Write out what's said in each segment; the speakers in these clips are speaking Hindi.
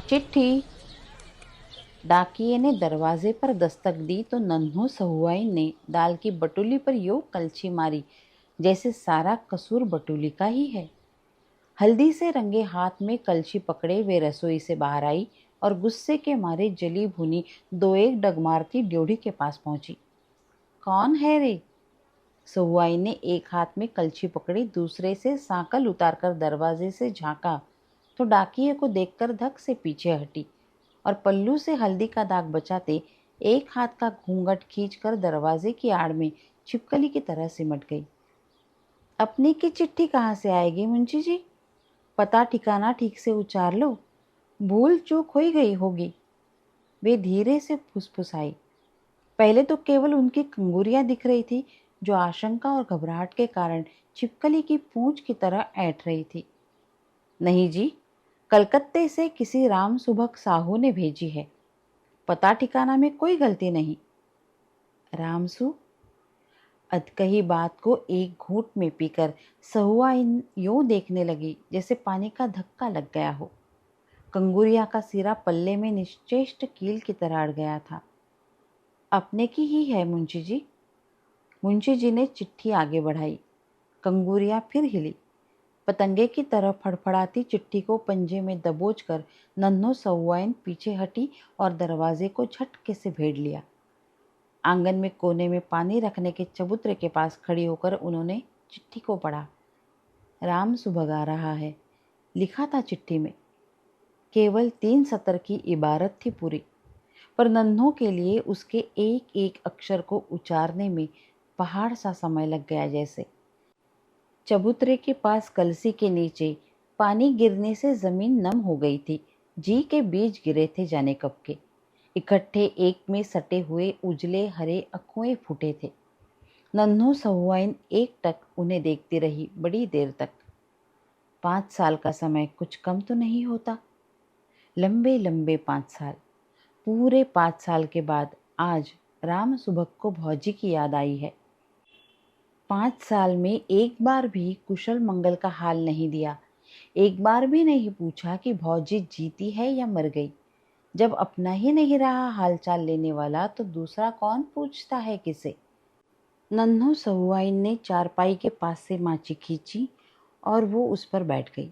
चिट्ठी। डाकिये ने दरवाजे पर दस्तक दी तो नन्हों सहुआइन ने दाल की बटुली पर यूं कलछी मारी जैसे सारा कसूर बटुली का ही है। हल्दी से रंगे हाथ में कलछी पकड़े वे रसोई से बाहर आई और गुस्से के मारे जली भुनी दो एक डगमारती ड्योढ़ी के पास पहुंची। कौन है रे? सहुआइन ने एक हाथ में कलछी पकड़ी, दूसरे से सांकल उतारकर दरवाजे से झांका तो डाकिये को देखकर धक से पीछे हटी और पल्लू से हल्दी का दाग बचाते एक हाथ का घूंघट खींचकर दरवाजे की आड़ में छिपकली की तरह सिमट गई। अपनी की चिट्ठी कहाँ से आएगी मुंशी जी? पता ठिकाना ठीक से उचार लो, भूल चूक हो गई होगी। वे धीरे से फुसफुसाई। पहले तो केवल उनकी कंगुरियां दिख रही थी जो आशंका और घबराहट के कारण छिपकली की पूंछ की तरह ऐंठ रही थी। नहीं जी, कलकत्ते से किसी राम सुभग साहू ने भेजी है। पता ठिकाना में कोई गलती नहीं। रामसू? अधकही बात को एक घूंट में पीकर सहुआ यूं देखने लगी जैसे पानी का धक्का लग गया हो। कंगुरिया का सिरा पल्ले में निश्चेष्ट कील की तरह अड़ गया था। अपने की ही है मुंशी जी। मुंशी जी ने चिट्ठी आगे बढ़ाई। कंगुरिया फिर हिली। पतंगे की तरह फड़फड़ाती चिट्ठी को पंजे में दबोचकर नन्हो सहुआइन पीछे हटी और दरवाजे को झटके से भेड़ लिया। आंगन में कोने में पानी रखने के चबूतरे के पास खड़ी होकर उन्होंने चिट्ठी को पढ़ा। राम सुभग आ रहा है, लिखा था चिट्ठी में। केवल 3 सतर की इबारत थी पूरी, पर नन्हों के लिए उसके एक एक अक्षर को उचारने में पहाड़ सा समय लग गया जैसे। चबूतरे के पास कलसी के नीचे पानी गिरने से जमीन नम हो गई थी। जी के बीज गिरे थे जाने कब के, इकट्ठे एक में सटे हुए उजले हरे अखुए फूटे थे। नन्हों सहुआइन एक टक उन्हें देखती रही बड़ी देर तक। 5 साल का समय कुछ कम तो नहीं होता। लंबे लंबे 5 साल। पूरे 5 साल के बाद आज राम सुभग को भौजी की याद आई है। 5 साल में एक बार भी कुशल मंगल का हाल नहीं दिया। एक बार भी नहीं पूछा कि भौजी जीती है या मर गई। जब अपना ही नहीं रहा हालचाल लेने वाला तो दूसरा कौन पूछता है किसे? नन्हों सहुआइन ने चारपाई के पास से माची खींची और वो उस पर बैठ गई।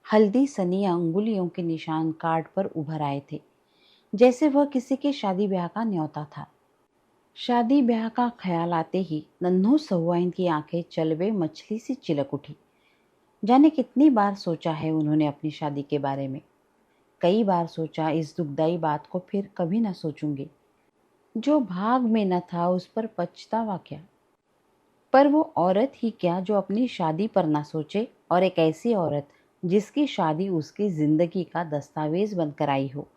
हल्दी सनी अंगुलियों के निशान कार्ड पर उभर आए थे जैसे वह किसी के शादी ब्याह का न्योता था। शादी ब्याह का ख्याल आते ही नन्हों सहुआइन की आंखें चलवे मछली सी चिलक उठी। जाने कितनी बार सोचा है उन्होंने अपनी शादी के बारे में। कई बार सोचा इस दुखदाई बात को फिर कभी न सोचूंगी। जो भाग में न था उस पर पछतावा क्या। पर वो औरत ही क्या जो अपनी शादी पर ना सोचे, और एक ऐसी औरत जिसकी शादी उसकी जिंदगी का दस्तावेज बनकर आई हो।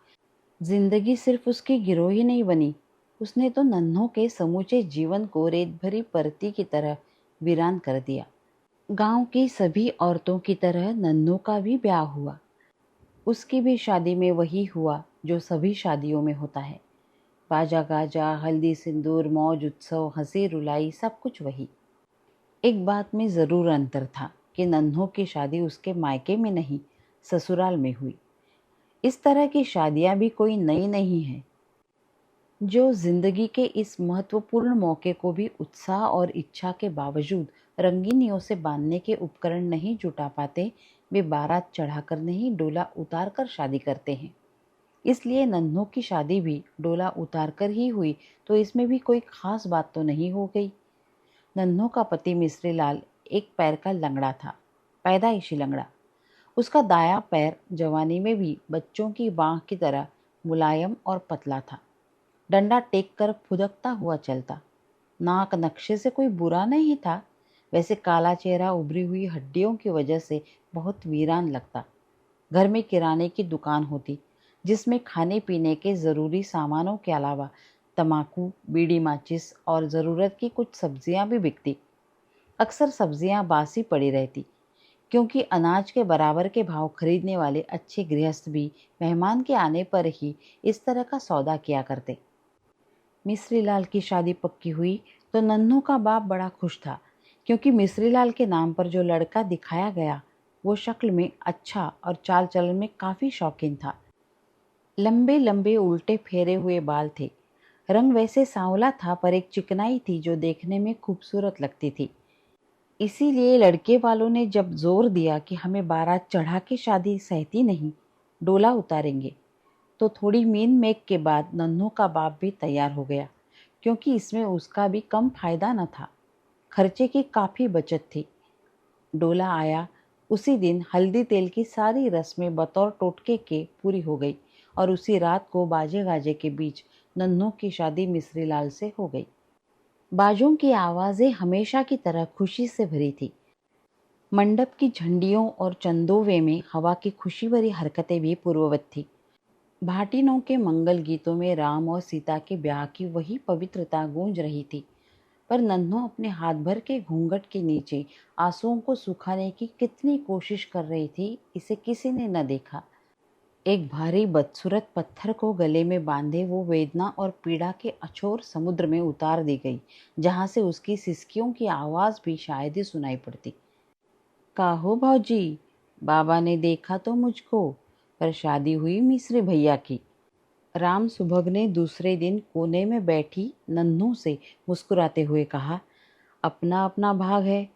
जिंदगी सिर्फ उसकी गिरोह ही नहीं बनी, उसने तो नन्हों के समूचे जीवन को रेत भरी परती की तरह वीरान कर दिया। गांव की सभी औरतों की तरह नन्हों का भी ब्याह हुआ। उसकी भी शादी में वही हुआ जो सभी शादियों में होता है। बाजा गाजा, हल्दी सिंदूर, मौज उत्सव, हंसी रुलाई, सब कुछ वही। एक बात में जरूर अंतर था कि नन्हों की शादी उसके मायके में नहीं, ससुराल में हुई। इस तरह की शादियां भी कोई नई नहीं है। जो जिंदगी के इस महत्वपूर्ण मौके को भी उत्साह और इच्छा के बावजूद रंगीनियों से बांधने के उपकरण नहीं जुटा पाते, वे बारात चढ़ाकर नहीं डोला उतार कर शादी करते हैं। इसलिए नन्हों की शादी भी डोला उतार कर ही हुई तो इसमें भी कोई खास बात तो नहीं हो गई। नन्हों का पति मिस्री लाल एक पैर का लंगड़ा था, पैदाइशी लंगड़ा। उसका दायां पैर जवानी में भी बच्चों की बांह की तरह मुलायम और पतला था। डंडा टेक कर फुदकता हुआ चलता। नाक नक्शे से कोई बुरा नहीं था, वैसे काला चेहरा उभरी हुई हड्डियों की वजह से बहुत वीरान लगता। घर में किराने की दुकान होती जिसमें खाने पीने के ज़रूरी सामानों के अलावा तम्बाकू, बीड़ी माचिस और ज़रूरत की कुछ सब्जियां भी बिकती। अक्सर सब्जियां बासी पड़ी रहती क्योंकि अनाज के बराबर के भाव खरीदने वाले अच्छे गृहस्थ भी मेहमान के आने पर ही इस तरह का सौदा किया करते। मिस्री लाल की शादी पक्की हुई तो नन्हों का बाप बड़ा खुश था क्योंकि मिस्री लाल के नाम पर जो लड़का दिखाया गया वो शक्ल में अच्छा और चाल चलन में काफ़ी शौकीन था। लंबे लंबे उल्टे फेरे हुए बाल थे। रंग वैसे सांवला था पर एक चिकनाई थी जो देखने में खूबसूरत लगती थी। इसीलिए लड़के वालों ने जब जोर दिया कि हमें बारात चढ़ा के शादी सहती नहीं, डोला उतारेंगे, तो थोड़ी मीन मेक के बाद नन्हों का बाप भी तैयार हो गया, क्योंकि इसमें उसका भी कम फायदा न था। खर्चे की काफ़ी बचत थी। डोला आया। उसी दिन हल्दी तेल की सारी रस्में बतौर टोटके के पूरी हो गई और उसी रात को बाजे गाजे के बीच नन्हों की शादी मिश्री लाल से हो गई। बाजों की आवाज़ें हमेशा की तरह खुशी से भरी थी। मंडप की झंडियों और चंदोवे में हवा की खुशी भरी हरकतें भी पूर्ववत थी। भाटिनों के मंगल गीतों में राम और सीता के ब्याह की वही पवित्रता गूंज रही थी, पर नन्हों अपने हाथ भर के घूंघट के नीचे आंसुओं को सुखाने की कितनी कोशिश कर रही थी, इसे किसी ने न देखा। एक भारी बदसूरत पत्थर को गले में बांधे वो वेदना और पीड़ा के अछोर समुद्र में उतार दी गई, जहां से उसकी सिसकियों की आवाज भी शायद ही सुनाई पड़ती। काहो भौजी, बाबा ने देखा तो मुझको, पर शादी हुई मिश्री भैया की। राम सुभग ने दूसरे दिन कोने में बैठी नन्हों से मुस्कुराते हुए कहा, अपना अपना भाग है,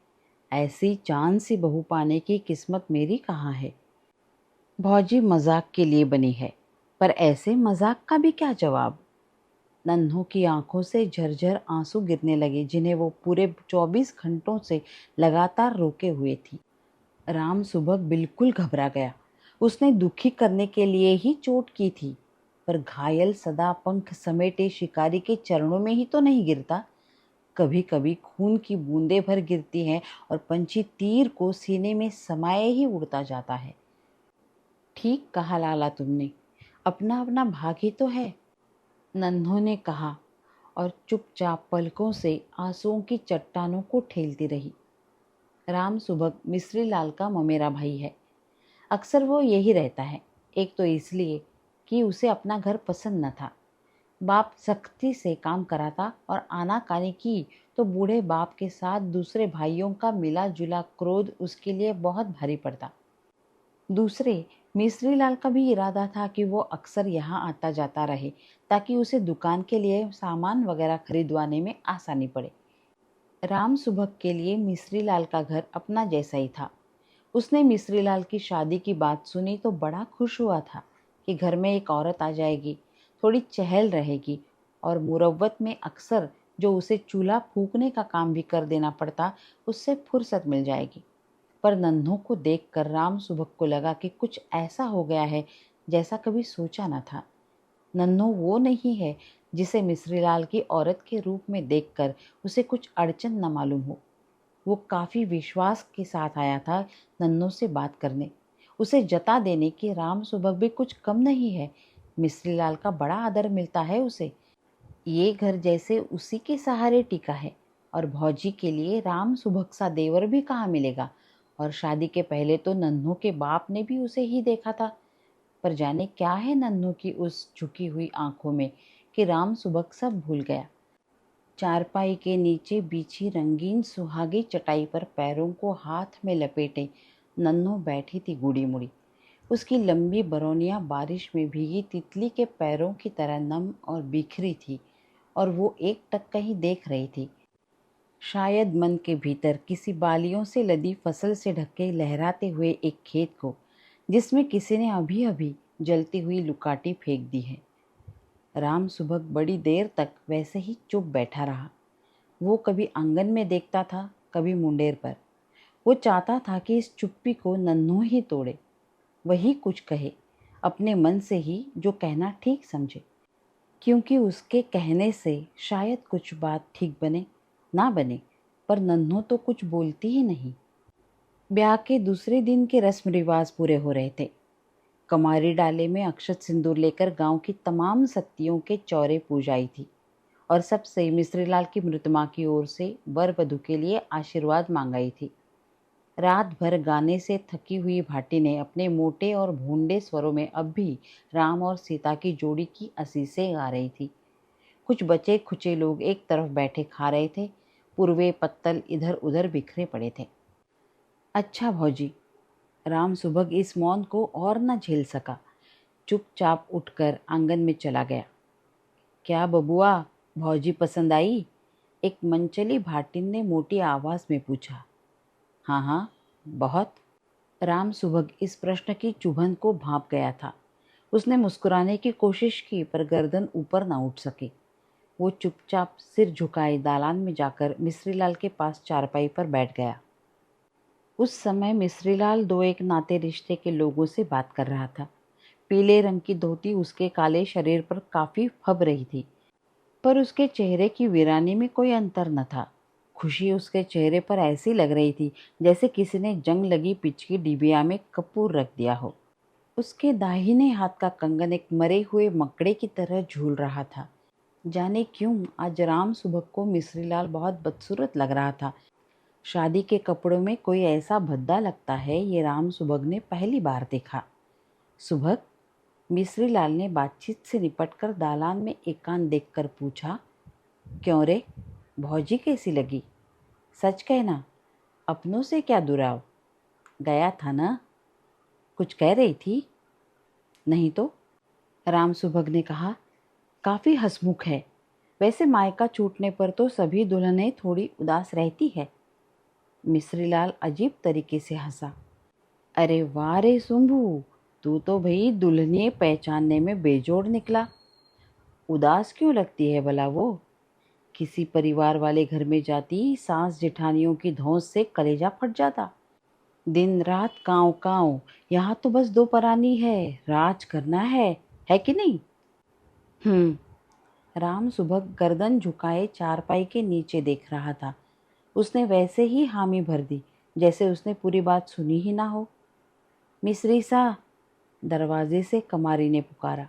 ऐसी चांद सी बहू पाने की किस्मत मेरी कहाँ है। भौजी मजाक के लिए बनी है, पर ऐसे मजाक का भी क्या जवाब। नन्हों की आंखों से झरझर आंसू गिरने लगे, जिन्हें वो पूरे 24 घंटों से लगातार रोके हुए थी। राम सुबह बिल्कुल घबरा गया। उसने दुखी करने के लिए ही चोट की थी, पर घायल सदा पंख समेटे शिकारी के चरणों में ही तो नहीं गिरता। कभी कभी खून की बूंदें भर गिरती हैं और पंछी तीर को सीने में समाये ही उड़ता जाता है। ठीक कहा लाला तुमने, अपना अपना भाग ही तो है, नन्हों ने कहा और चुपचाप पलकों से आंसुओं की चट्टानों को ठेलती रही। राम सुभग मिश्री लाल का ममेरा भाई है। अक्सर वो यही रहता है। एक तो इसलिए कि उसे अपना घर पसंद न था। बाप सख्ती से काम कराता और आनाकानी की तो बूढ़े बाप के साथ दूसरे भाइयों का मिला जुला क्रोध उसके लिए बहुत भारी पड़ता। दूसरे, मिश्री लाल का भी इरादा था कि वो अक्सर यहाँ आता जाता रहे, ताकि उसे दुकान के लिए सामान वगैरह खरीदवाने में आसानी पड़े। राम सुभग के लिए मिश्री लाल का घर अपना जैसा ही था। उसने मिश्री लाल की शादी की बात सुनी तो बड़ा खुश हुआ था कि घर में एक औरत आ जाएगी, थोड़ी चहल रहेगी और मुरव्वत में अक्सर जो उसे चूल्हा फूकने का काम भी कर देना पड़ता, उससे फुर्सत मिल जाएगी। पर नन्हों को देखकर राम सुभग को लगा कि कुछ ऐसा हो गया है जैसा कभी सोचा न था। नन्हों वो नहीं है जिसे मिश्रीलाल की औरत के रूप में देखकर उसे कुछ अड़चन न मालूम हो। वो काफ़ी विश्वास के साथ आया था नन्हों से बात करने, उसे जता देने कि राम सुभग भी कुछ कम नहीं है, मिश्रीलाल का बड़ा आदर मिलता है उसे। ये घर जैसे उसी के सहारे टिका है और भौजी के लिए राम सुभग सा देवर भी कहाँ मिलेगा। और शादी के पहले तो नन्हों के बाप ने भी उसे ही देखा था, पर जाने क्या है नन्हों की उस झुकी हुई आंखों में कि राम सुबह सब भूल गया। चारपाई के नीचे बिछी रंगीन सुहागी चटाई पर पैरों को हाथ में लपेटे नन्हों बैठी थी गुड़ी मुड़ी। उसकी लंबी बरौनियां बारिश में भीगी तितली के पैरों की तरह नम और बिखरी थी और वो एक टक कहीं देख रही थी, शायद मन के भीतर किसी बालियों से लदी फसल से ढके लहराते हुए एक खेत को, जिसमें किसी ने अभी अभी जलती हुई लुकाटी फेंक दी है। राम सुबह बड़ी देर तक वैसे ही चुप बैठा रहा। वो कभी आंगन में देखता था, कभी मुंडेर पर। वो चाहता था कि इस चुप्पी को नन्हों ही तोड़े, वही कुछ कहे, अपने मन से ही जो कहना ठीक समझे, क्योंकि उसके कहने से शायद कुछ बात ठीक बने ना बने, पर नन्हों तो कुछ बोलती ही नहीं। ब्याह के दूसरे दिन के रस्म रिवाज पूरे हो रहे थे। कमारी डाले में अक्षत सिंदूर लेकर गांव की तमाम सत्तियों के चौरे पूजाई थी और सबसे मिश्रीलाल की मृतमा की ओर से वर वधू के लिए आशीर्वाद मांगाई थी। रात भर गाने से थकी हुई भाटी ने अपने मोटे और भूंडे स्वरों में अब भी राम और सीता की जोड़ी की असीसें गा रही थी। कुछ बचे खुचे लोग एक तरफ बैठे खा रहे थे, पूर्वे पत्तल इधर उधर बिखरे पड़े थे। अच्छा भौजी, राम सुभग इस मौन को और न झेल सका। चुपचाप उठकर आंगन में चला गया। क्या बबुआ, भौजी पसंद आई? एक मनचली भाटिन ने मोटी आवाज में पूछा। हाँ हाँ, बहुत। राम सुभग इस प्रश्न की चुभन को भांप गया था। उसने मुस्कुराने की कोशिश की पर गर्दन ऊपर ना उठ सकी। वो चुपचाप सिर झुकाए दालान में जाकर मिश्रीलाल के पास चारपाई पर बैठ गया। उस समय मिश्रीलाल दो एक नाते रिश्ते के लोगों से बात कर रहा था। पीले रंग की धोती उसके काले शरीर पर काफी फब रही थी, पर उसके चेहरे की वीरानी में कोई अंतर न था। खुशी उसके चेहरे पर ऐसी लग रही थी जैसे किसी ने जंग लगी पिच की डिबिया में कपूर रख दिया हो। उसके दाहिने हाथ का कंगन एक मरे हुए मकड़े की तरह झूल रहा था। जाने क्यों आज राम सुबह को मिश्रीलाल बहुत बदसूरत लग रहा था। शादी के कपड़ों में कोई ऐसा भद्दा लगता है, ये राम सुबह ने पहली बार देखा। सुबह, मिश्रीलाल ने बातचीत से निपटकर दालान में एकांत देखकर पूछा। क्यों रे, भौजी कैसी लगी? सच कहना, अपनों से क्या दुराव? गया था ना? कुछ कह रही थी? नहीं तो, राम सुभग ने कहा। काफी हंसमुख है। वैसे मायका छूटने पर तो सभी दुल्हनें थोड़ी उदास रहती है। मिश्रीलाल अजीब तरीके से हंसा। अरे वाह रे सुंभू, तू तो भाई दुल्हनिये पहचानने में बेजोड़ निकला। उदास क्यों लगती है भला वो? किसी परिवार वाले घर में जाती सास जेठानियों की धौंस से कलेजा फट जाता। दिन रात कांव कांव, यहाँ तो बस दो परानी है, राज करना है कि नहीं? राम सुबह गर्दन झुकाए चारपाई के नीचे देख रहा था। उसने वैसे ही हामी भर दी जैसे उसने पूरी बात सुनी ही ना हो। मिस्री सा, दरवाजे से कमारी ने पुकारा।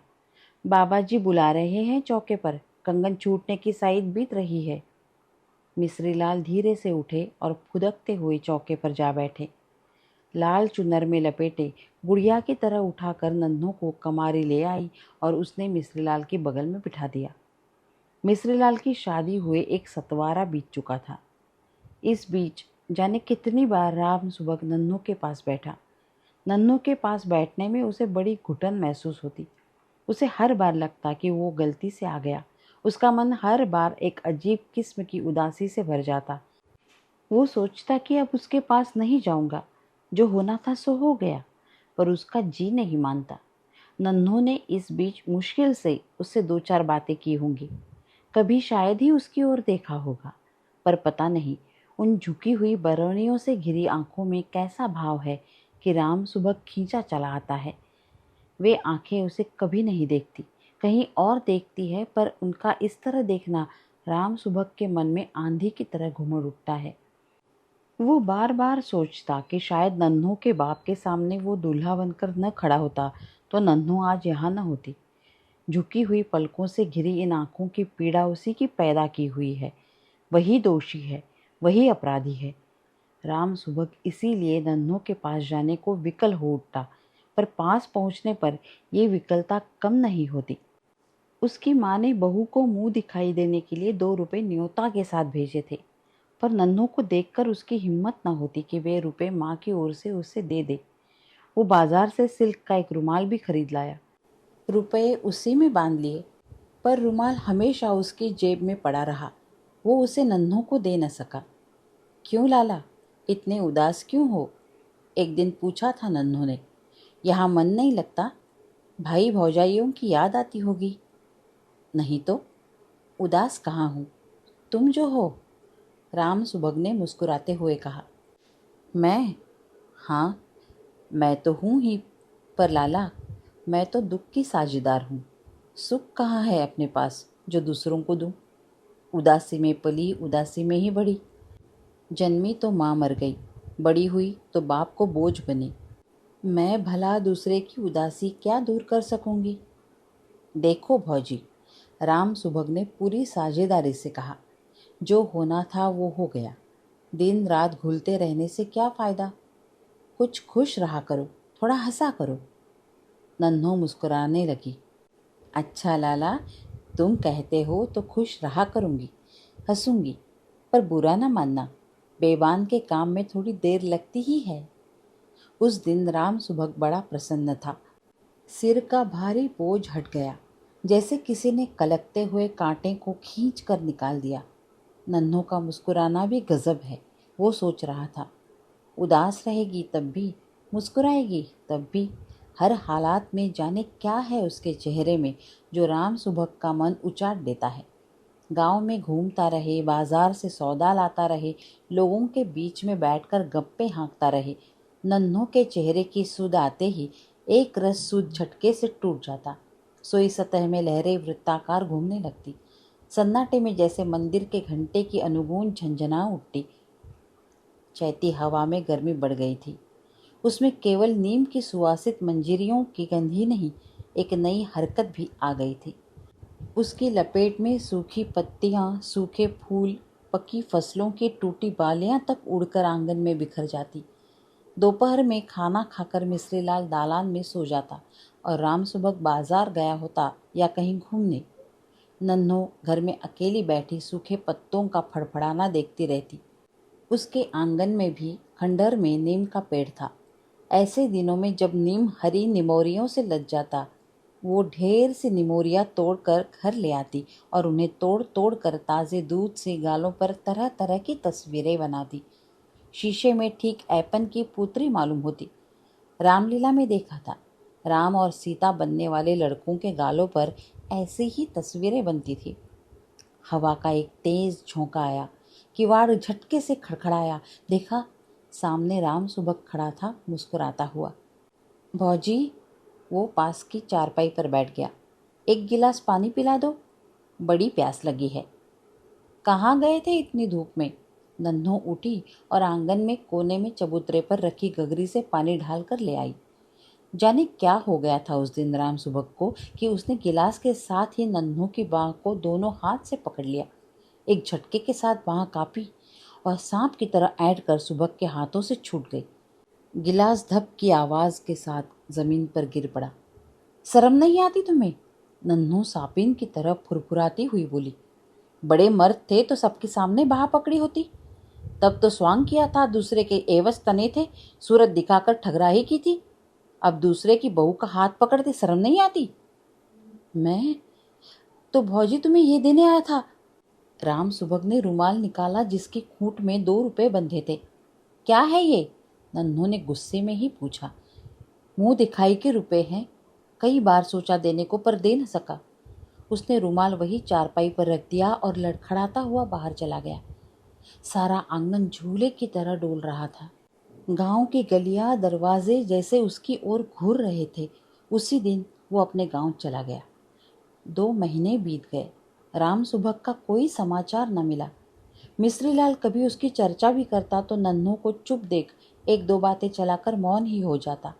बाबा जी बुला रहे हैं चौके पर, कंगन छूटने की साइड बीत रही है। मिश्रीलाल धीरे से उठे और फुदकते हुए चौके पर जा बैठे। लाल चुनर में लपेटे गुड़िया की तरह उठाकर नन्हों को कमारी ले आई और उसने मिश्रीलाल के बगल में बिठा दिया। मिश्रीलाल की शादी हुए एक सतवारा बीत चुका था। इस बीच जाने कितनी बार राम सुबह नन्हों के पास बैठा। नन्हों के पास बैठने में उसे बड़ी घुटन महसूस होती। उसे हर बार लगता कि वो गलती से आ गया। उसका मन हर बार एक अजीब किस्म की उदासी से भर जाता। वो सोचता कि अब उसके पास नहीं जाऊंगा, जो होना था सो हो गया, पर उसका जी नहीं मानता। नन्हों ने इस बीच मुश्किल से उससे दो चार बातें की होंगी। कभी शायद ही उसकी ओर देखा होगा, पर पता नहीं उन झुकी हुई बरौनियों से घिरी आंखों में कैसा भाव है कि राम सुबह खींचा चला आता है। वे आंखें उसे कभी नहीं देखती, कहीं और देखती है, पर उनका इस तरह देखना राम सुबह के मन में आंधी की तरह घुमड़ उठता है। वो बार बार सोचता कि शायद नन्हों के बाप के सामने वो दूल्हा बनकर न खड़ा होता तो नन्हों आज यहाँ न होती। झुकी हुई पलकों से घिरी इन आंखों की पीड़ा उसी की पैदा की हुई है। वही दोषी है, वही अपराधी है। राम सुबह इसीलिए नन्हों के पास जाने को विकल हो उठता, पर पास पहुंचने पर यह विकलता कम नहीं होती। उसकी माँ ने बहू को मुंह दिखाई देने के लिए 2 रुपए न्योता के साथ भेजे थे, पर नन्हों को देखकर उसकी हिम्मत न होती कि वे रुपए माँ की ओर से उसे दे दे। वो बाजार से सिल्क का एक रुमाल भी खरीद लाया। रुपए उसी में बांध लिए, पर रुमाल हमेशा उसकी जेब में पड़ा रहा। वो उसे नन्हों को दे न सका। क्यों लाला, इतने उदास क्यों हो? एक दिन पूछा था नन्हों ने। यहाँ मन नहीं लगता? भाई भौजाइयों की याद आती होगी। नहीं तो, उदास कहाँ हूँ, तुम जो हो, राम सुबह ने मुस्कुराते हुए कहा। मैं? हाँ, मैं तो हूँ ही, पर लाला, मैं तो दुख की साझीदार हूँ। सुख कहाँ है अपने पास जो दूसरों को दूँ? उदासी में पली, उदासी में ही बढ़ी। जन्मी तो माँ मर गई, बड़ी हुई तो बाप को बोझ बनी। मैं भला दूसरे की उदासी क्या दूर कर सकूंगी? देखो भौजी, राम सुभग ने पूरी साझेदारी से कहा, जो होना था वो हो गया। दिन रात घुलते रहने से क्या फ़ायदा? कुछ खुश रहा करो, थोड़ा हंसा करो। नन्हों मुस्कुराने लगी। अच्छा लाला, तुम कहते हो तो खुश रहा करूंगी, हंसूंगी, पर बुरा ना मानना, बेबान के काम में थोड़ी देर लगती ही है। उस दिन राम सुबह बड़ा प्रसन्न था। सिर का भारी बोझ हट गया, जैसे किसी ने कलकते हुए कांटे को खींच कर निकाल दिया। नन्हों का मुस्कुराना भी गजब है, वो सोच रहा था। उदास रहेगी तब भी, मुस्कुराएगी तब भी, हर हालात में जाने क्या है उसके चेहरे में जो राम सुभग का मन उचाट देता है। गांव में घूमता रहे, बाजार से सौदा लाता रहे, लोगों के बीच में बैठकर गप्पे हाँकता रहे, नन्हों के चेहरे की सुध आते ही एक रस सुध झटके से टूट जाता। सोई सतह में लहरें वृत्ताकार घूमने लगती, सन्नाटे में जैसे मंदिर के घंटे की अनुगूंज झंझना उठती। चैती हवा में गर्मी बढ़ गई थी। उसमें केवल नीम की सुवासित मंजरियों की गंध ही नहीं, एक नई हरकत भी आ गई थी। उसकी लपेट में सूखी पत्तियां, सूखे फूल, पकी फसलों की टूटी बालियां तक उड़कर आंगन में बिखर जाती। दोपहर में खाना खाकर मिश्रीलाल दालान में सो जाता और राम सुबह बाजार गया होता या कहीं घूमने। नन्हो घर में अकेली बैठी सूखे पत्तों का फड़फड़ाना देखती रहती। उसके आंगन में भी खंडहर में नीम का पेड़ था। ऐसे दिनों में जब नीम हरी निमोरियों से लद जाता, वो ढेर सी निमोरियाँ तोड़कर घर ले आती और उन्हें तोड़ तोड़ कर ताज़े दूध से गालों पर तरह तरह की तस्वीरें बनाती। शीशे में ठीक ऐपन की पुत्री मालूम होती। रामलीला में देखा था, राम और सीता बनने वाले लड़कों के गालों पर ऐसी ही तस्वीरें बनती थी। हवा का एक तेज झोंका आया, किवाड़ झटके से खड़खड़ाया। देखा, सामने राम सुबह खड़ा था, मुस्कुराता हुआ। भौजी, वो पास की चारपाई पर बैठ गया। एक गिलास पानी पिला दो, बड़ी प्यास लगी है। कहाँ गए थे इतनी धूप में? नन्हो उठी और आंगन में कोने में चबूतरे पर रखी गगरी से पानी ढालकर ले आई। जाने क्या हो गया था उस दिन राम सुबह को कि उसने गिलास के साथ ही नन्हों की बाह को दोनों हाथ से पकड़ लिया। एक झटके के साथ बाह कांपी और सांप की तरह ऐंठ कर सुबह के हाथों से छूट गई। गिलास धप की आवाज के साथ जमीन पर गिर पड़ा। शर्म नहीं आती तुम्हें? नन्हो सापिन की तरह फुरफुराती हुई बोली। बड़े मर्द थे तो सबके सामने बाह पकड़ी होती। तब तो स्वांग किया था, दूसरे के एवज तने थे, सूरत दिखाकर ठगराही की थी। अब दूसरे की बहू का हाथ पकड़ते शर्म नहीं आती? मैं तो भौजी तुम्हें ये देने आया था। राम सुबह ने रुमाल निकाला जिसकी खूंट में 2 रुपए बंधे थे। क्या है ये? नन्हों ने गुस्से में ही पूछा। मुंह दिखाई के रुपए हैं, कई बार सोचा देने को पर दे न सका। उसने रुमाल वही चारपाई पर रख दिया और लड़खड़ाता हुआ बाहर चला गया। सारा आंगन झूले की तरह डोल रहा था। गांव की गलियां, दरवाजे जैसे उसकी ओर घूर रहे थे। उसी दिन वो अपने गांव चला गया। 2 महीने बीत गए, राम सुबह का कोई समाचार न मिला। मिश्रीलाल कभी उसकी चर्चा भी करता तो नन्हों को चुप देख 1-2 बातें चलाकर मौन ही हो जाता।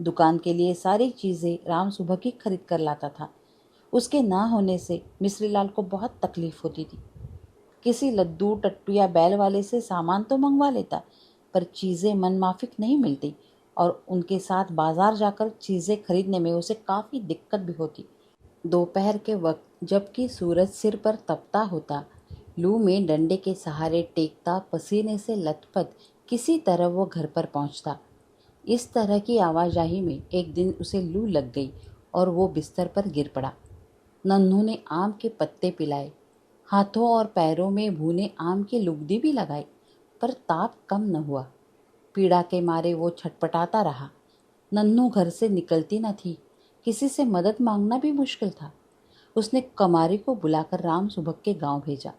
दुकान के लिए सारी चीजें राम सुबह की खरीद कर लाता था। उसके ना होने से मिश्रीलाल को बहुत तकलीफ होती थी। किसी लद्दू टट्टू या बैल वाले से सामान तो मंगवा लेता, पर चीजें मनमाफिक नहीं मिलती और उनके साथ बाजार जाकर चीजें खरीदने में उसे काफी दिक्कत भी होती। दोपहर के वक्त जबकि सूरज सिर पर तपता होता, लू में डंडे के सहारे टेकता, पसीने से लथपथ किसी तरह वो घर पर पहुंचता। इस तरह की आवाजाही में एक दिन उसे लू लग गई और वो बिस्तर पर गिर पड़ा। नन्हों ने आम के पत्ते पिलाए, हाथों और पैरों में भूने आम की लुगदी भी लगाई, पर ताप कम न हुआ। पीड़ा के मारे वो छटपटाता रहा। नन्हों घर से निकलती न थी, किसी से मदद मांगना भी मुश्किल था। उसने कमारी को बुलाकर राम सुबह के गांव भेजा।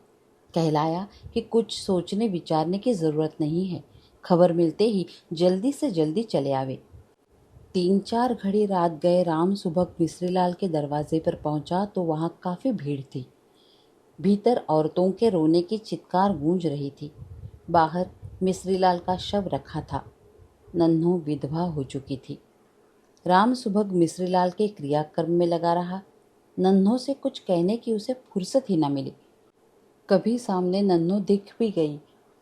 कहलाया कि कुछ सोचने विचारने की जरूरत नहीं है, खबर मिलते ही जल्दी से जल्दी चले आवे। 3-4 घड़ी रात गए राम सुबह मिश्रीलाल के दरवाजे पर पहुंचा तो वहां काफी भीड़ थी। भीतर औरतों के रोने की चित्कार गूंज रही थी। बाहर मिश्रीलाल का शव रखा था। नन्हो विधवा हो चुकी थी। राम सुबह मिश्रीलाल के क्रियाकर्म में लगा रहा। नन्हो से कुछ कहने की उसे फुर्सत ही न मिली। कभी सामने नन्हो दिख भी गई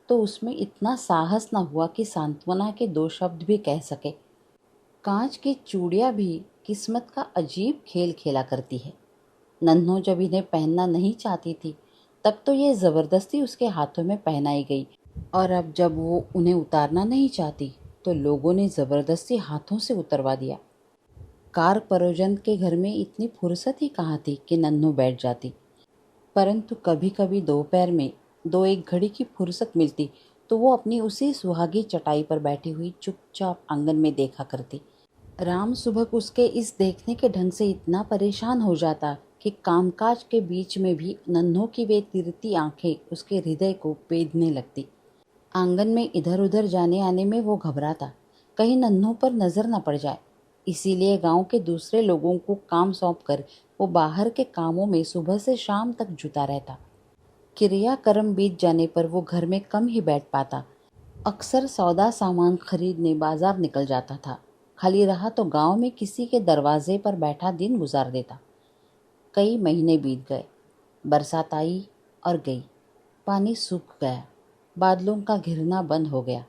तो उसमें इतना साहस न हुआ कि सांत्वना के 2 शब्द भी कह सके। कांच की चूड़ियां भी किस्मत का अजीब खेल खेला करती है। नन्हो जब इन्हें पहनना नहीं चाहती थी, तब तो ये जबरदस्ती उसके हाथों में पहनाई गई, और अब जब वो उन्हें उतारना नहीं चाहती तो लोगों ने जबरदस्ती हाथों से उतरवा दिया। कार परोजन के घर में इतनी फुर्सत ही कहाँ थी कि नन्नू बैठ जाती। परंतु कभी कभी दोपहर में दो एक घड़ी की फुर्सत मिलती तो वो अपनी उसी सुहागी चटाई पर बैठी हुई चुपचाप आंगन में देखा करती। राम सुबह उसके इस देखने के ढंग से इतना परेशान हो जाता कि कामकाज के बीच में भी नन्हों की वे तिरती आंखें उसके हृदय को बेधने लगती। आंगन में इधर उधर जाने आने में वो घबराता, कहीं नन्हों पर नजर न पड़ जाए। इसीलिए गांव के दूसरे लोगों को काम सौंपकर वो बाहर के कामों में सुबह से शाम तक जुटा रहता। क्रियाक्रम बीत जाने पर वो घर में कम ही बैठ पाता। अक्सर सौदा सामान खरीदने बाजार निकल जाता था। खाली रहा तो गांव में किसी के दरवाजे पर बैठा दिन गुजार देता। कई महीने बीत गए। बरसात आई और गई। पानी सूख गया। बादलों का घिरना बंद हो गया।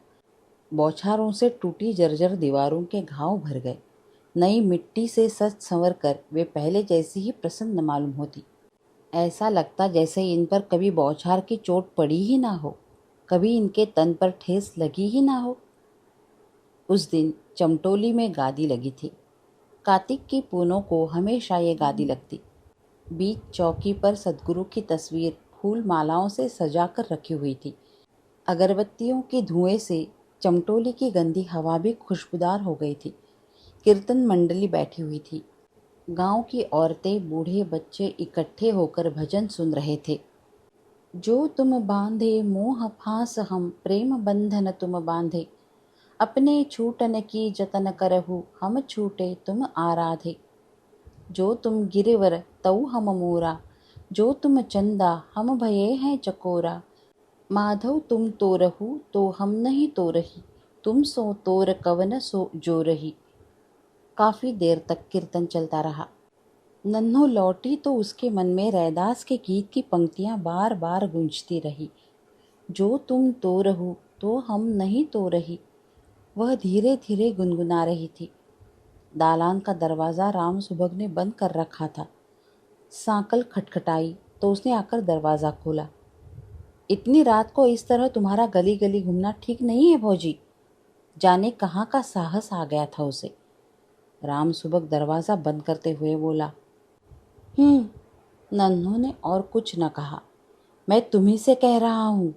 बौछारों से टूटी जर्जर दीवारों के घाव भर गए। नई मिट्टी से सज संवर कर वे पहले जैसी ही प्रसन्न मालूम होती। ऐसा लगता जैसे इन पर कभी बौछार की चोट पड़ी ही ना हो, कभी इनके तन पर ठेस लगी ही ना हो। उस दिन चमटोली में गादी लगी थी। कार्तिक की पूनों को हमेशा ये गादी लगती। बीच चौकी पर सदगुरु की तस्वीर फूल मालाओं से सजाकर रखी हुई थी। अगरबत्तियों के धुएं से चमटोली की गंदी हवा भी खुशबूदार हो गई थी। कीर्तन मंडली बैठी हुई थी। गांव की औरतें बूढ़े बच्चे इकट्ठे होकर भजन सुन रहे थे। जो तुम बांधे मोह फांस हम प्रेम बंधन तुम बांधे, अपने छूटन की जतन करहु हम छूटे तुम आराधे। जो तुम गिरवर तऊ हम मोरा, जो तुम चंदा हम भये हैं चकोरा। माधव तुम तो रहु तो हम नहीं तो रही, तुम सो तोर कवन सो जो रही। काफी देर तक कीर्तन चलता रहा। नन्हो लौटी तो उसके मन में रैदास के गीत की पंक्तियां बार बार गूंजती रही। जो तुम तो रहु तो हम नहीं तो रही, वह धीरे धीरे गुनगुना रही थी। दालान का दरवाज़ा राम सुबह ने बंद कर रखा था। सांकल खटखटाई तो उसने आकर दरवाज़ा खोला। इतनी रात को इस तरह तुम्हारा गली गली घूमना ठीक नहीं है भौजी। जाने कहाँ का साहस आ गया था उसे। राम सुबह दरवाज़ा बंद करते हुए बोला। नन्हों ने और कुछ न कहा। मैं तुम्ही से कह रहा हूँ।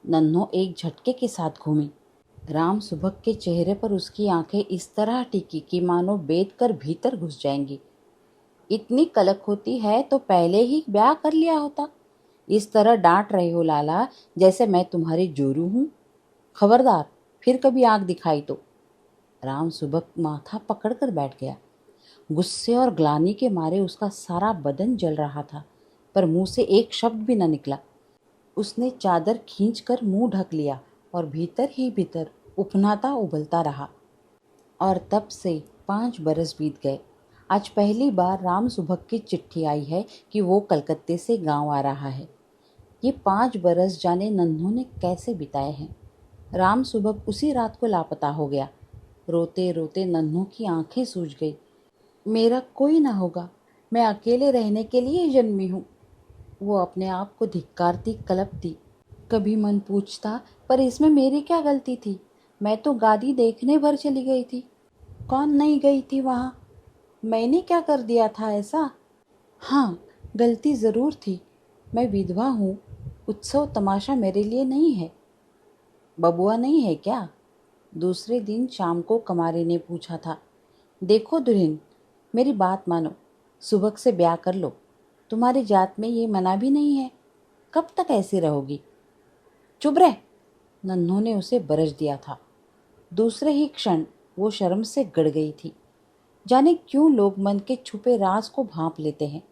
नन्हों एक झटके के साथ घूमी। राम सुबह के चेहरे पर उसकी आंखें इस तरह टिकी कि मानो बेद कर भीतर घुस जाएंगी। इतनी कलक होती है तो पहले ही ब्याह कर लिया होता। इस तरह डांट रहे हो लाला जैसे मैं तुम्हारी जोरू हूँ। खबरदार फिर कभी आंख दिखाई तो। राम सुबह माथा पकड़कर बैठ गया। गुस्से और ग्लानि के मारे उसका सारा बदन जल रहा था, पर मुंह से एक शब्द भी न निकला। उसने चादर खींचकर मुंह ढक लिया और भीतर ही भीतर उफनाता उबलता रहा। और तब से 5 बरस बीत गए। आज पहली बार राम सुबह की चिट्ठी आई है कि वो कलकत्ते से गांव आ रहा है। ये 5 बरस जाने नन्हों ने कैसे बिताए हैं। राम सुबह उसी रात को लापता हो गया। रोते रोते नन्हों की आंखें सूज गई। मेरा कोई ना होगा, मैं अकेले रहने के लिए जन्मी हूँ। वो अपने आप को धिक्कारती कलपती। कभी मन पूछता, पर इसमें मेरी क्या गलती थी। मैं तो गादी देखने भर चली गई थी। कौन नहीं गई थी वहाँ। मैंने क्या कर दिया था ऐसा। हाँ, गलती ज़रूर थी। मैं विधवा हूँ। उत्सव तमाशा मेरे लिए नहीं है। बबुआ नहीं है क्या। दूसरे दिन शाम को कमारी ने पूछा था। देखो दुल्हन, मेरी बात मानो, सुबह से ब्याह कर लो। तुम्हारी जात में ये मना भी नहीं है। कब तक ऐसी रहोगी। चुप रह। नन्हों ने उसे बरस दिया था। दूसरे ही क्षण वो शर्म से गड़ गई थी। जाने क्यों लोग मन के छुपे राज को भांप लेते हैं।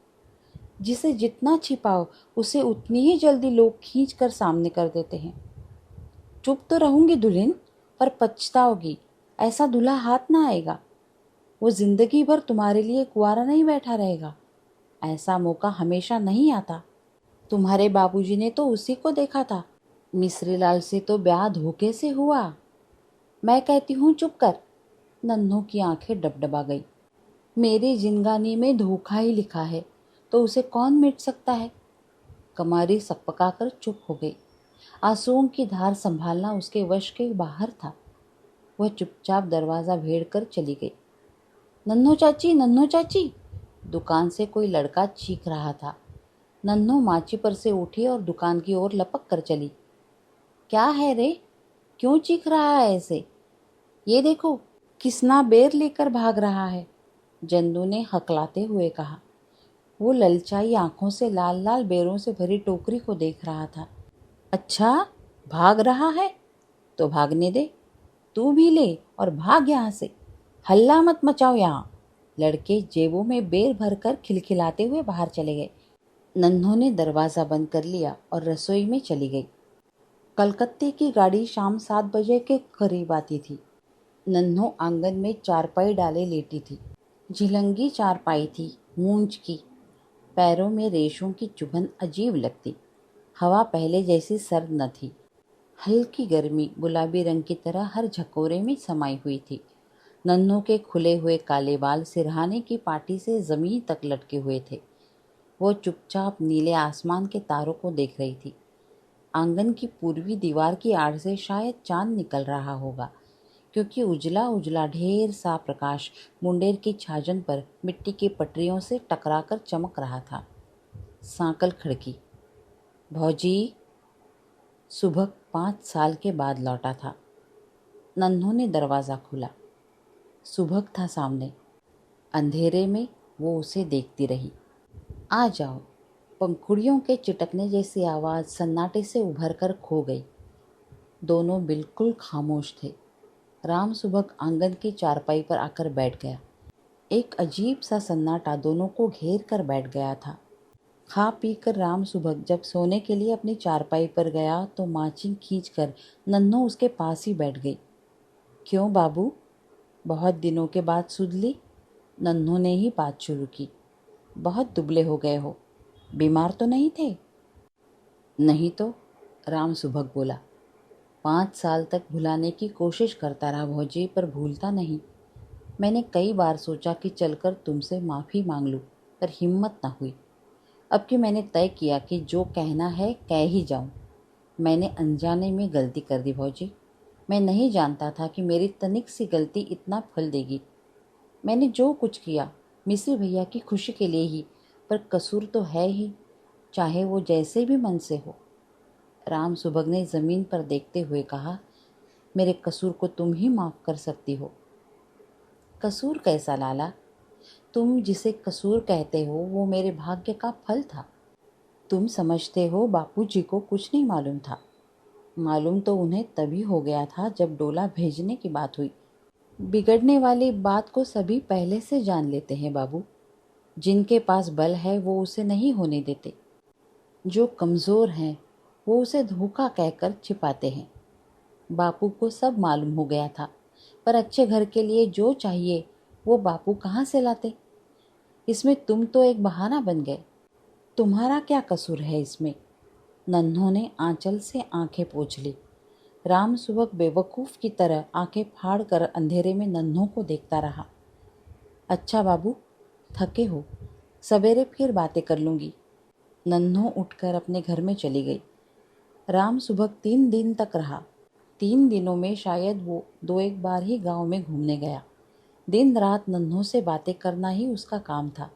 जिसे जितना छिपाओ उसे उतनी ही जल्दी लोग खींच कर सामने कर देते हैं। चुप तो रहूंगी दुल्हन, पर पछताओगी। ऐसा दूल्हा हाथ ना आएगा। वो जिंदगी भर तुम्हारे लिए कुंवारा नहीं बैठा रहेगा। ऐसा मौका हमेशा नहीं आता। तुम्हारे बाबूजी ने तो उसी को देखा था। मिश्री लाल से तो ब्याह धोखे से हुआ। मैं कहती हूँ चुप कर। नन्हों की आंखें डबडबा गई। मेरी जिंदगानी में धोखा ही लिखा है तो उसे कौन मिट सकता है। कमारी सकपकाकर चुप हो गई। आंसुओं की धार संभालना उसके वश के बाहर था। वह चुपचाप दरवाज़ा भेड़ कर चली गई। नन्नू चाची, दुकान से कोई लड़का चीख रहा था। नन्नू माची पर से उठी और दुकान की ओर लपक कर चली। क्या है रे, क्यों चीख रहा है ऐसे? ये देखो, किसना बेर लेकर भाग रहा है, जंदू ने हकलाते हुए कहा। वो ललचाई आंखों से लाल लाल बेरों से भरी टोकरी को देख रहा था। अच्छा, भाग रहा है तो भागने दे, तू भी ले और भाग यहाँ से। हल्ला मत मचाओ यहाँ। लड़के जेबों में बेर भरकर खिलखिलाते हुए बाहर चले गए। नन्हों ने दरवाज़ा बंद कर लिया और रसोई में चली गई। कलकत्ते की गाड़ी शाम 7 बजे के करीब आती थी। नन्हों आंगन में चारपाई डाले लेटी थी। झिलंगी चारपाई थी, मूंज की। पैरों में रेशों की चुभन अजीब लगती। हवा पहले जैसी सर्द न थी। हल्की गर्मी गुलाबी रंग की तरह हर झकोरे में समाई हुई थी। नन्हों के खुले हुए काले बाल सिरहाने की पाटी से जमीन तक लटके हुए थे। वो चुपचाप नीले आसमान के तारों को देख रही थी। आंगन की पूर्वी दीवार की आड़ से शायद चांद निकल रहा होगा, क्योंकि उजला उजला ढेर सा प्रकाश मुंडेर की छाजन पर मिट्टी की पटरियों से टकराकर चमक रहा था। सांकल खड़की। भौजी। सुबह 5 साल के बाद लौटा था। नन्हों ने दरवाज़ा खोला। सुबह था सामने। अंधेरे में वो उसे देखती रही। आ जाओ। पंखुड़ियों के चिटकने जैसी आवाज़ सन्नाटे से उभर कर खो गई। दोनों बिल्कुल खामोश थे। राम सुबह आंगन की चारपाई पर आकर बैठ गया। एक अजीब सा सन्नाटा दोनों को घेर कर बैठ गया था। खा पी कर राम सुबह जब सोने के लिए अपनी चारपाई पर गया तो माचिन खींचकर नन्हों उसके पास ही बैठ गई। क्यों बाबू, बहुत दिनों के बाद सुध ली? नन्हों ने ही बात शुरू की। बहुत दुबले हो गए हो, बीमार तो नहीं थे? नहीं तो, राम सुबह बोला। 5 साल तक भुलाने की कोशिश करता रहा भौजी, पर भूलता नहीं। मैंने कई बार सोचा कि चलकर तुमसे माफ़ी मांग लूँ, पर हिम्मत ना हुई। अब कि मैंने तय किया कि जो कहना है कह ही जाऊँ। मैंने अनजाने में गलती कर दी भौजी। मैं नहीं जानता था कि मेरी तनिक सी गलती इतना फल देगी। मैंने जो कुछ किया मिश्री भैया की खुशी के लिए ही, पर कसूर तो है ही, चाहे वो जैसे भी मन से हो। राम सुबह ने ज़मीन पर देखते हुए कहा, मेरे कसूर को तुम ही माफ़ कर सकती हो। कसूर कैसा लाला? तुम जिसे कसूर कहते हो वो मेरे भाग्य का फल था। तुम समझते हो बापूजी को कुछ नहीं मालूम था। मालूम तो उन्हें तभी हो गया था जब डोला भेजने की बात हुई। बिगड़ने वाली बात को सभी पहले से जान लेते हैं बाबू। जिनके पास बल है वो उसे नहीं होने देते। जो कमज़ोर हैं वो उसे धोखा कहकर छिपाते हैं। बापू को सब मालूम हो गया था, पर अच्छे घर के लिए जो चाहिए वो बापू कहाँ से लाते? इसमें तुम तो एक बहाना बन गए। तुम्हारा क्या कसूर है इसमें? नन्हों ने आंचल से आंखें पोंछ ली। राम सुबह बेवकूफ़ की तरह आंखें फाड़ कर अंधेरे में नन्हों को देखता रहा। अच्छा बाबू, थके हो, सवेरे फिर बातें कर लूँगी। नन्हों उठकर अपने घर में चली गई। राम सुबह 3 दिन तक रहा। 3 दिनों में शायद वो 2-1 बार ही गांव में घूमने गया। दिन रात नन्हों से बातें करना ही उसका काम था।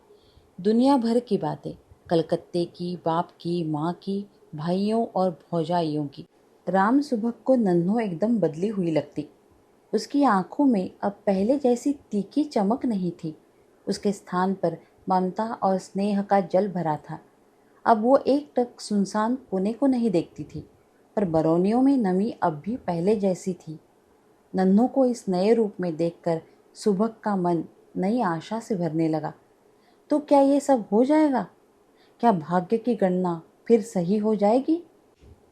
दुनिया भर की बातें, कलकत्ते की, बाप की, माँ की, भाइयों और भौजाइयों की। राम सुबह को नन्हों एकदम बदली हुई लगती। उसकी आंखों में अब पहले जैसी तीखी चमक नहीं थी। उसके स्थान पर ममता और स्नेह का जल भरा था। अब वो एक टक सुनसान कोने को नहीं देखती थी, पर बरौनियों में नमी अब भी पहले जैसी थी। नन्हों को इस नए रूप में देखकर सुबह का मन नई आशा से भरने लगा। तो क्या ये सब हो जाएगा? क्या भाग्य की गणना फिर सही हो जाएगी?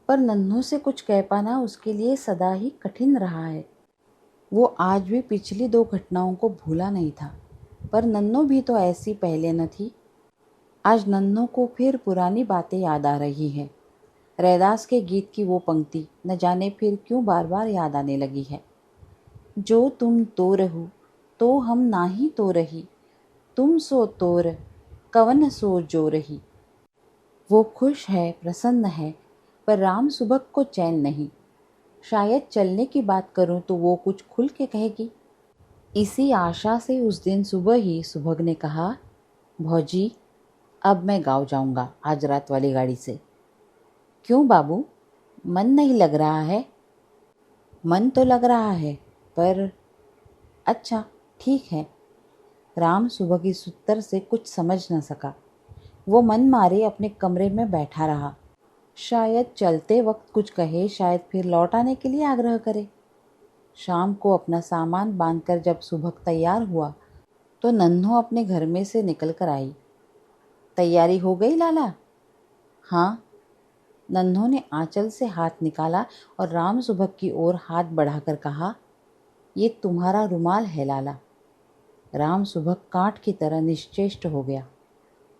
पर नन्हों से कुछ कह पाना उसके लिए सदा ही कठिन रहा है। वो आज भी पिछली 2 घटनाओं को भूला नहीं था, पर नन्हों भी तो ऐसी पहले न थी। आज नन्हों को फिर पुरानी बातें याद आ रही है। रैदास के गीत की वो पंक्ति न जाने फिर क्यों बार बार याद आने लगी है। जो तुम तो रहू तो हम नाही तो रही, तुम सो तोर कवन सो जो रही। वो खुश है, प्रसन्न है, पर राम सुबह को चैन नहीं। शायद चलने की बात करूं तो वो कुछ खुल के कहेगी। इसी आशा से उस दिन सुबह ही सुभग ने कहा, भौजी अब मैं गाँव जाऊंगा आज रात वाली गाड़ी से। क्यों बाबू, मन नहीं लग रहा है? मन तो लग रहा है, पर अच्छा ठीक है। राम सुबह की इस उत्तर से कुछ समझ न सका। वो मन मारे अपने कमरे में बैठा रहा। शायद चलते वक्त कुछ कहे, शायद फिर लौट आने के लिए आग्रह करे। शाम को अपना सामान बांधकर जब सुबह तैयार हुआ तो नन्हो अपने घर में से निकल कर आई। तैयारी हो गई लाला? हाँ। नन्हो ने आंचल से हाथ निकाला और राम सुबह की ओर हाथ बढ़ाकर कहा, ये तुम्हारा रुमाल है लाला। राम सुबह काठ की तरह निश्चेष्ट हो गया।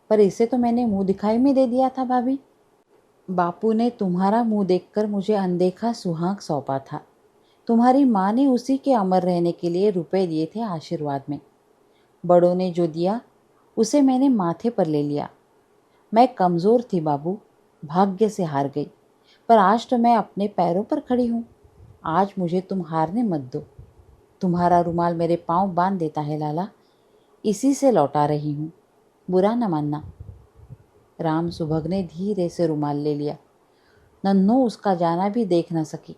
पर इसे तो मैंने मुंह दिखाई में दे दिया था भाभी। बापू ने तुम्हारा मुंह देखकर मुझे अनदेखा सुहाग सौंपा था। तुम्हारी माँ ने उसी के अमर रहने के लिए रुपए दिए थे आशीर्वाद में। बड़ों ने जो दिया उसे मैंने माथे पर ले लिया। मैं कमज़ोर थी बाबू, भाग्य से हार गई, पर आज तो मैं अपने पैरों पर खड़ी हूँ। आज मुझे तुम हारने मत दो। तुम्हारा रुमाल मेरे पाँव बांध देता है लाला, इसी से लौटा रही हूँ, बुरा न मानना। राम सुभग ने धीरे से रुमाल ले लिया। नन्हो उसका जाना भी देख न सकी।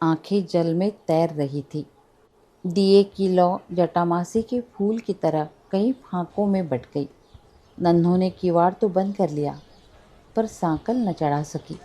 आंखें जल में तैर रही थी। दिए की लौ जटामासी के फूल की तरह कई फांकों में बट गई। नन्हो ने किवाड़ तो बंद कर लिया, पर सांकल न चढ़ा सकी।